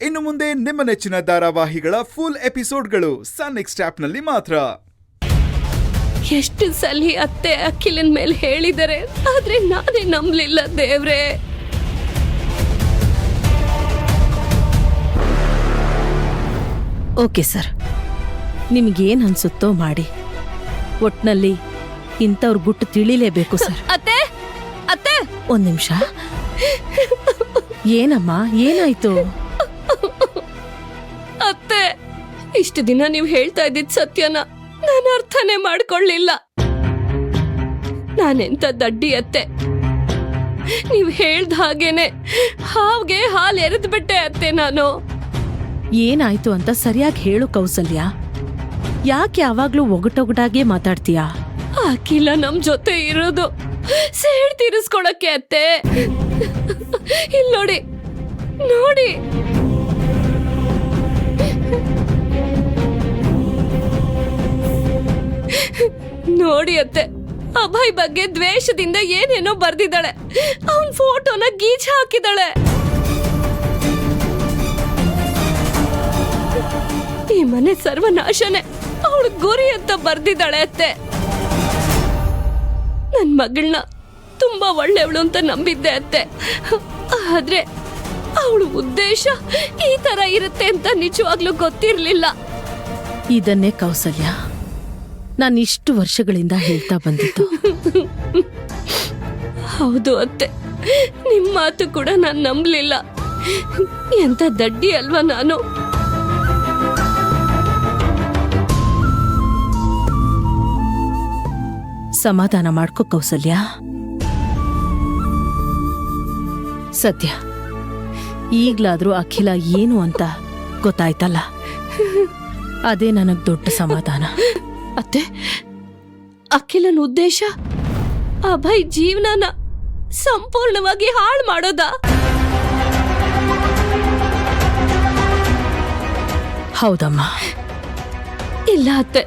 ಇನ್ನು ಮುಂದೆ ನಿಮ್ಮ ನೆಚ್ಚಿನ ಧಾರಾವಾಹಿಗಳ ಫುಲ್ ಎಪಿಸೋಡ್ಗಳು ಸನ್ ನೆಕ್ಸ್ಟ್ ಆಪ್ನಲ್ಲಿ ಮಾತ್ರ. ಎಷ್ಟು ಸಲ ಅತ್ತೆ ಅಖಿಲನ್ ಮೇಲೆ ಹೇಳಿದರೆ, ಆದ್ರೆ ನಾನೇ ನಂಬಲಿಲ್ಲ ದೇವ್ರೆ. ಓಕೆ ಸರ್, ನಿಮ್ಗೇನ್ ಅನ್ಸುತ್ತೋ ಮಾಡಿ. ಒಟ್ನಲ್ಲಿ ಇಂಥವ್ರ ಗುಟ್ಟು ತಿಳಿಲೇಬೇಕು ಸರ್. ಅತ್ತೆ ಅತ್ತೆ, ಒಂದ್ ನಿಮಿಷ. ಏನಮ್ಮ, ಏನಾಯ್ತು? ಅತ್ತೆ, ಇಷ್ಟು ದಿನ ನೀವು ಹೇಳ್ತಾ ಇದ್ದಿದ್ ಸತ್ಯನ ನಾನು ಅರ್ಥನೇ ಮಾಡ್ಕೊಳ್ಳಿಲ್ಲ. ನಾನೆಂತ ದಡ್ಡಿ ಅತ್ತೆ. ನೀವ್ ಹೇಳ್ದ ಹಾಗೇನೆ ಹಾವ್ಗೆ ಹಾಲು ಎರೆದ್ ಬಿಟ್ಟೆ ಅತ್ತೆ ನಾನು. ಏನಾಯ್ತು ಅಂತ ಸರಿಯಾಗಿ ಹೇಳು ಕೌಸಲ್ಯ. ಯಾಕೆ ಯಾವಾಗ್ಲೂ ಒಗಟೊಗಟಾಗೆ ಮಾತಾಡ್ತೀಯಾ? ಅಖಿಲ ನಮ್ ಜೊತೆ ಇರೋದು ಸೇಡ್ ತೀರಿಸ್ಕೊಳಕ್ಕೆ ಅತ್ತೆ. ಇಲ್ಲಿ ನೋಡಿ ನೋಡಿ, ನೋಡಿ ಅತ್ತೆ, ಅಭಯ್ ಬಗ್ಗೆ ದ್ವೇಷದಿಂದ ಏನೇನೋ ಬರ್ದಿದ್ದಾಳೆ. ಅವನ್ ಫೋಟೋನ ಗೀಚ್ ಹಾಕಿದಾಳೆ. ಈ ಮನೆ ಸರ್ವನಾಶನೇ ಅವಳ ಗುರಿ ಅಂತ ಬರ್ದಿದ್ದಾಳೆ ಅತ್ತೆ. ನನ್ ಮಗಳನ್ನ ತುಂಬಾ ಒಳ್ಳೆಯವಳು ಅಂತ ನಂಬಿದ್ದೆ ಅತ್ತೆ. ಆದ್ರೆ ಅವಳ ಉದ್ದೇಶ ಈ ತರ ಇರುತ್ತೆ ಅಂತ ನಿಜವಾಗ್ಲೂ ಗೊತ್ತಿರ್ಲಿಲ್ಲ. ಇದನ್ನೇ ಕೌಸಲ್ಯ ನಾನು ಇಷ್ಟು ವರ್ಷಗಳಿಂದ ಹೇಳ್ತಾ ಬಂದಿದ್ದು. ಹೌದು ಅತ್ತೆ, ನಿಮ್ ಮಾತು ಕೂಡ ನಾನ್ ನಂಬಲಿಲ್ಲ. ಎಂತ ದಡ್ಡಿ ಅಲ್ವಾ ನಾನು. ಸಮಾಧಾನ ಮಾಡ್ಕೋ ಕೌಸಲ್ಯ. ಸದ್ಯ ಈಗ್ಲಾದ್ರೂ ಅಖಿಲ ಏನು ಅಂತ ಗೊತ್ತಾಯ್ತಲ್ಲ, ಅದೇ ನನಗ್ ದೊಡ್ಡ ಸಮಾಧಾನ. ಅತ್ತೆ, ಅಖಿಲನ ಉದ್ದೇಶ ಅಭಯ್ ಜೀವನನ ಸಂಪೂರ್ಣವಾಗಿ ಹಾಳು ಮಾಡೋದಾ? ಹೌದಮ್ಮ. ಇಲ್ಲ ಅತ್ತೆ,